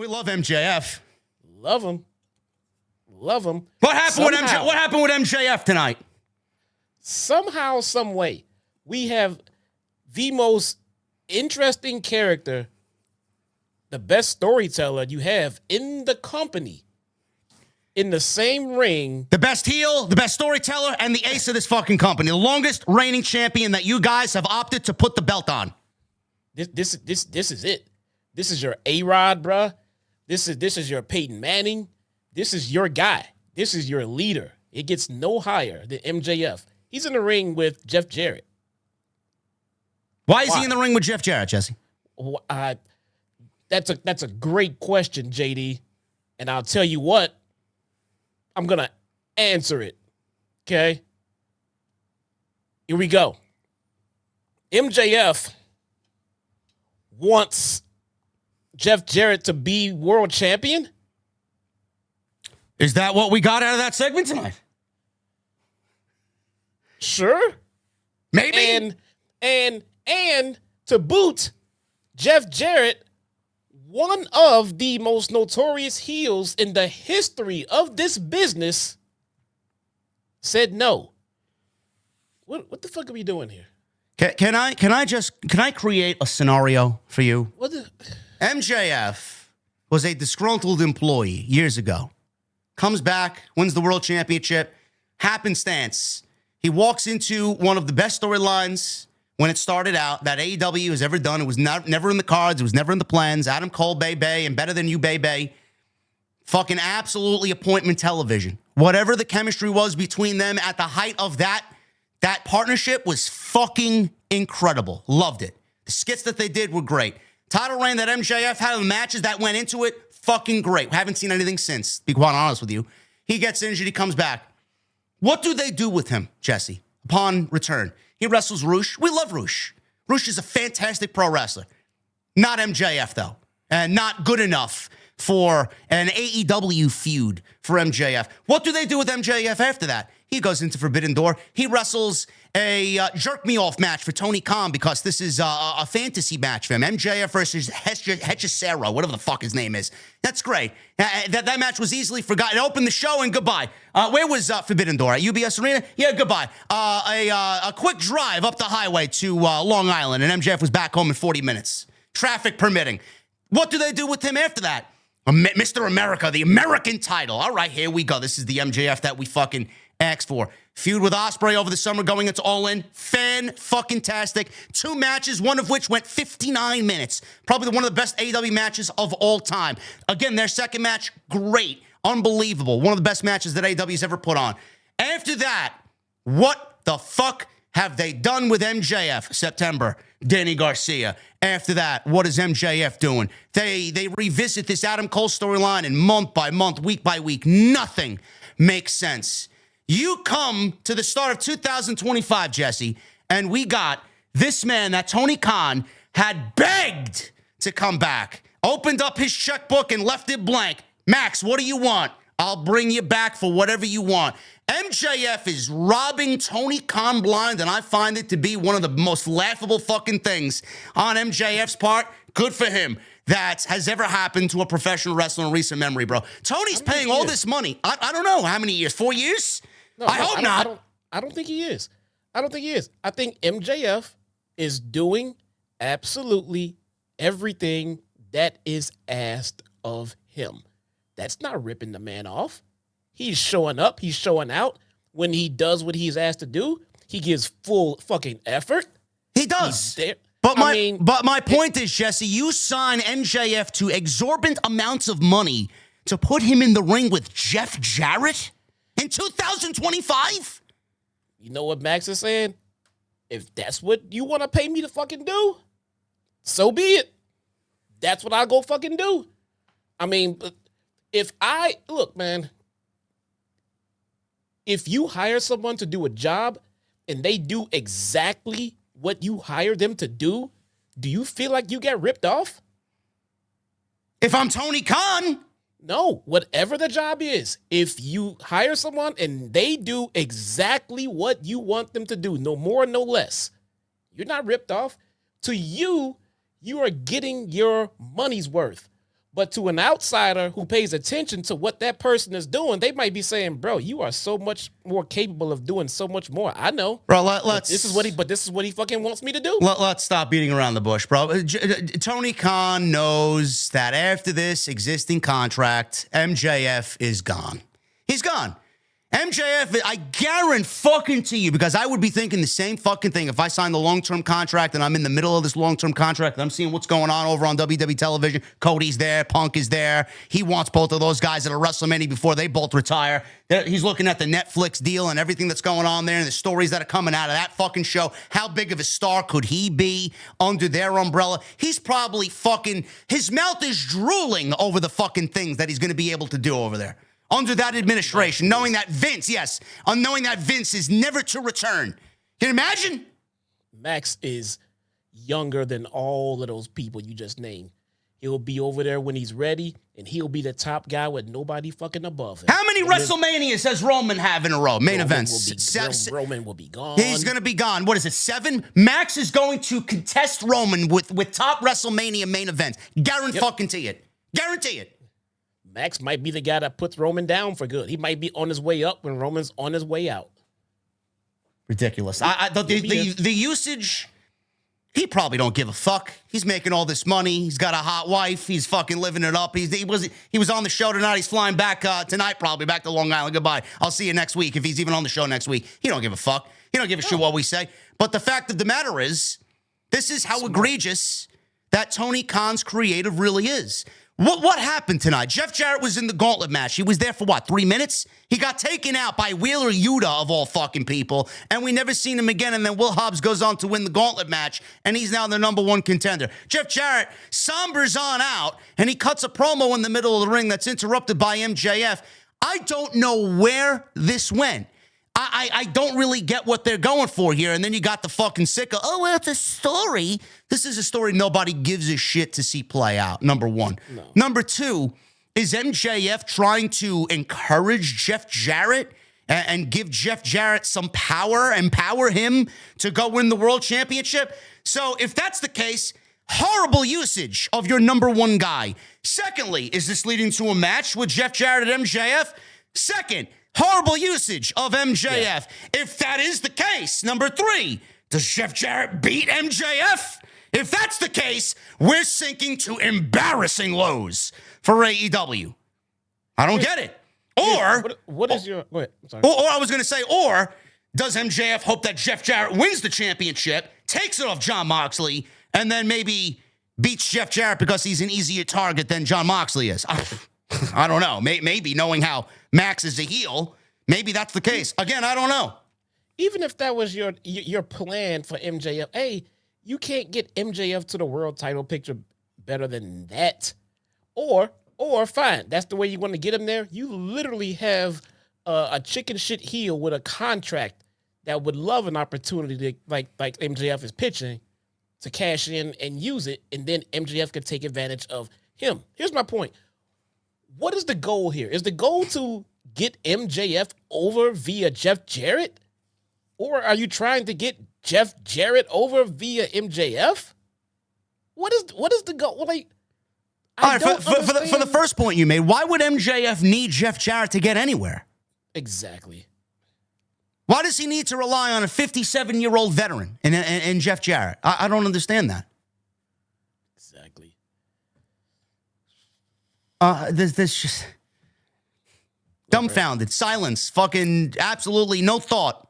We love MJF. Love him. Love him. What happened with MJF tonight? Somehow, some way, we have the most interesting character, the best storyteller you have in the company, in the same ring. The best heel, the best storyteller, and the ace of this fucking company. The longest reigning champion that you guys have opted to put the belt on. This is it. This is your A-Rod, bruh. This is your Peyton Manning. This is your guy. This is your leader. It gets no higher than MJF. He's in the ring with Jeff Jarrett. Why is he in the ring with Jeff Jarrett, Jesse? That's a great question, JD. And I'll tell you what, I'm going to answer it. Okay? Here we go. MJF wants Jeff Jarrett to be world champion? Is that what we got out of that segment tonight? Sure. Maybe. And to boot, Jeff Jarrett, one of the most notorious heels in the history of this business, said no. What the fuck are we doing here? Can I create a scenario for you? What the? MJF was a disgruntled employee years ago. Comes back, wins the world championship. Happenstance. He walks into one of the best storylines when it started out that AEW has ever done. It was never in the cards. It was never in the plans. Adam Cole, Bay, and Better Than You, Bay. Fucking absolutely appointment television. Whatever the chemistry was between them at the height of that partnership was fucking incredible. Loved it. The skits that they did were great. Title reign that MJF had in the matches that went into it, fucking great. Haven't seen anything since, to be quite honest with you. He gets injured, he comes back. What do they do with him, Jesse, upon return? He wrestles Roosh. We love Roosh. Roosh is a fantastic pro wrestler. Not MJF, though. And not good enough for an AEW feud for MJF. What do they do with MJF after that? He goes into Forbidden Door. He wrestles a jerk-me-off match for Tony Khan because this is a fantasy match for him. MJF versus Hechicero, whatever the fuck his name is. That's great. That match was easily forgotten. It opened the show and goodbye. Where was Forbidden Door? At UBS Arena? Yeah, goodbye. A quick drive up the highway to Long Island, and MJF was back home in 40 minutes. Traffic permitting. What do they do with him after that? Mr. America, the American title. All right, here we go. This is the MJF that we fucking asked for. Feud with Ospreay over the summer going into All In. Fan-fucking-tastic. 2 matches, one of which went 59 minutes. Probably one of the best AEW matches of all time. Again, their second match, great. Unbelievable. One of the best matches that AEW's ever put on. After that, what the fuck have they done with MJF? September, Danny Garcia. After that, what is MJF doing? They revisit this Adam Cole storyline, and month by month, week by week, nothing makes sense. You come to the start of 2025, Jesse, and we got this man that Tony Khan had begged to come back, opened up his checkbook and left it blank. Max, what do you want? I'll bring you back for whatever you want. MJF is robbing Tony Khan blind, and I find it to be one of the most laughable fucking things on MJF's part. Good for him. That has ever happened to a professional wrestler in recent memory, bro. Tony's paying all this money. I don't know how many years, 4 years? No, I hope not. I don't think he is. I think MJF is doing absolutely everything that is asked of him. That's not ripping the man off. He's showing up. He's showing out. When he does what he's asked to do, he gives full fucking effort. He does. But my point is, Jesse, you sign MJF to exorbitant amounts of money to put him in the ring with Jeff Jarrett in 2025? You know what Max is saying? If that's what you want to pay me to fucking do, so be it. That's what I'll go fucking do. I mean, look, man, if you hire someone to do a job and they do exactly what you hire them to do you feel like you get ripped off? If I'm Tony Khan. No, whatever the job is, if you hire someone and they do exactly what you want them to do, no more, no less, you're not ripped off. To you, you are getting your money's worth. But to an outsider who pays attention to what that person is doing, they might be saying, "Bro, you are so much more capable of doing so much more." I know, Bro, this is what he fucking wants me to do. Let's stop beating around the bush, bro. Tony Khan knows that after this existing contract, MJF is gone. He's gone. MJF, I guarantee you, because I would be thinking the same fucking thing if I signed the long-term contract and I'm in the middle of this long-term contract and I'm seeing what's going on over on WWE television. Cody's there, Punk is there. He wants both of those guys at a WrestleMania before they both retire. He's looking at the Netflix deal and everything that's going on there and the stories that are coming out of that fucking show. How big of a star could he be under their umbrella? He's probably fucking, his mouth is drooling over the fucking things that he's going to be able to do over there. Under that administration, knowing that Vince is never to return. Can you imagine? Max is younger than all of those people you just named. He'll be over there when he's ready, and he'll be the top guy with nobody fucking above him. How many WrestleManias does Roman have in a row? Main events. Roman will be gone. He's going to be gone. What is it, 7? Max is going to contest Roman with top WrestleMania main events. Guarantee it. Guarantee it. Max might be the guy that puts Roman down for good. He might be on his way up when Roman's on his way out. Ridiculous. The usage, he probably don't give a fuck. He's making all this money. He's got a hot wife. He's fucking living it up. He was on the show tonight. He's flying back tonight, probably back to Long Island. Goodbye. I'll see you next week if he's even on the show next week. He don't give a fuck. He don't give a shit what we say. But the fact of the matter is, this is how egregious that Tony Khan's creative really is. What happened tonight? Jeff Jarrett was in the gauntlet match. He was there for 3 minutes? He got taken out by Wheeler Yuta of all fucking people, and we never seen him again. And then Will Hobbs goes on to win the gauntlet match, and he's now the number 1 contender. Jeff Jarrett sombers on out, and he cuts a promo in the middle of the ring that's interrupted by MJF. I don't know where this went. I don't really get what they're going for here. And then you got the fucking sicko. Oh, well, it's a story. This is a story nobody gives a shit to see play out, number 1. No. Number 2, is MJF trying to encourage Jeff Jarrett and give Jeff Jarrett some power, empower him to go win the world championship? So if that's the case, horrible usage of your number 1 guy. Secondly, is this leading to a match with Jeff Jarrett and MJF? Second, horrible usage of MJF. Yeah. If that is the case, number 3, does Jeff Jarrett beat MJF? If that's the case, we're sinking to embarrassing lows for AEW. I don't get it. Or what is your? Go ahead. I'm sorry. Or I was going to say, or does MJF hope that Jeff Jarrett wins the championship, takes it off Jon Moxley, and then maybe beats Jeff Jarrett because he's an easier target than Jon Moxley is? I don't know. Maybe knowing how Max is a heel, maybe that's the case. Again, I don't know. Even if that was your plan for MJF, hey, you can't get MJF to the world title picture better than that. Or fine, that's the way you want to get him there. You literally have a chicken shit heel with a contract that would love an opportunity to, like MJF is pitching, to cash in and use it, and then MJF could take advantage of him. Here's my point. What is the goal here? Is the goal to get MJF over via Jeff Jarrett? Or are you trying to get Jeff Jarrett over via MJF? What is the goal? All right, for the first point you made, why would MJF need Jeff Jarrett to get anywhere? Exactly. Why does he need to rely on a 57-year-old veteran and Jeff Jarrett? I don't understand that. Exactly. There's just dumbfounded, silence, fucking absolutely no thought.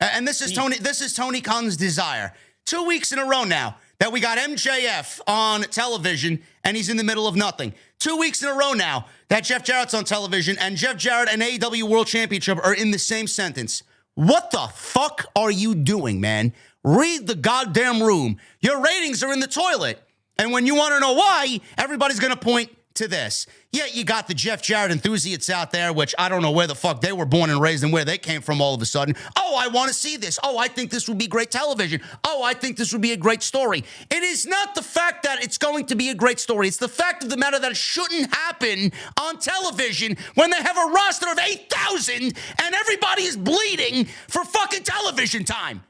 And this is Tony Khan's desire. 2 weeks in a row now that we got MJF on television and he's in the middle of nothing. 2 weeks in a row now that Jeff Jarrett's on television and Jeff Jarrett and AEW World Championship are in the same sentence. What the fuck are you doing, man? Read the goddamn room. Your ratings are in the toilet. And when you want to know why, everybody's going to point to this. Yeah, you got the Jeff Jarrett enthusiasts out there, which I don't know where the fuck they were born and raised and where they came from all of a sudden. Oh, I want to see this. Oh, I think this would be great television. Oh, I think this would be a great story. It is not the fact that it's going to be a great story. It's the fact of the matter that it shouldn't happen on television when they have a roster of 8,000 and everybody is bleeding for fucking television time.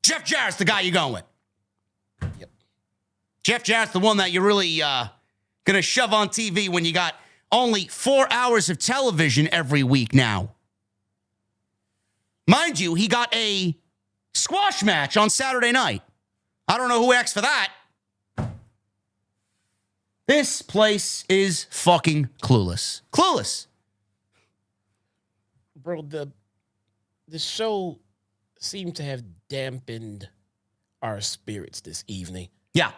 Jeff Jarrett's the guy you're going with. Yep. Jeff Jarrett's the one that you're really going to shove on TV when you got only 4 hours of television every week now. Mind you, he got a squash match on Saturday night. I don't know who asked for that. This place is fucking clueless. Clueless. Bro, the show seemed to have dampened our spirits this evening. Yeah.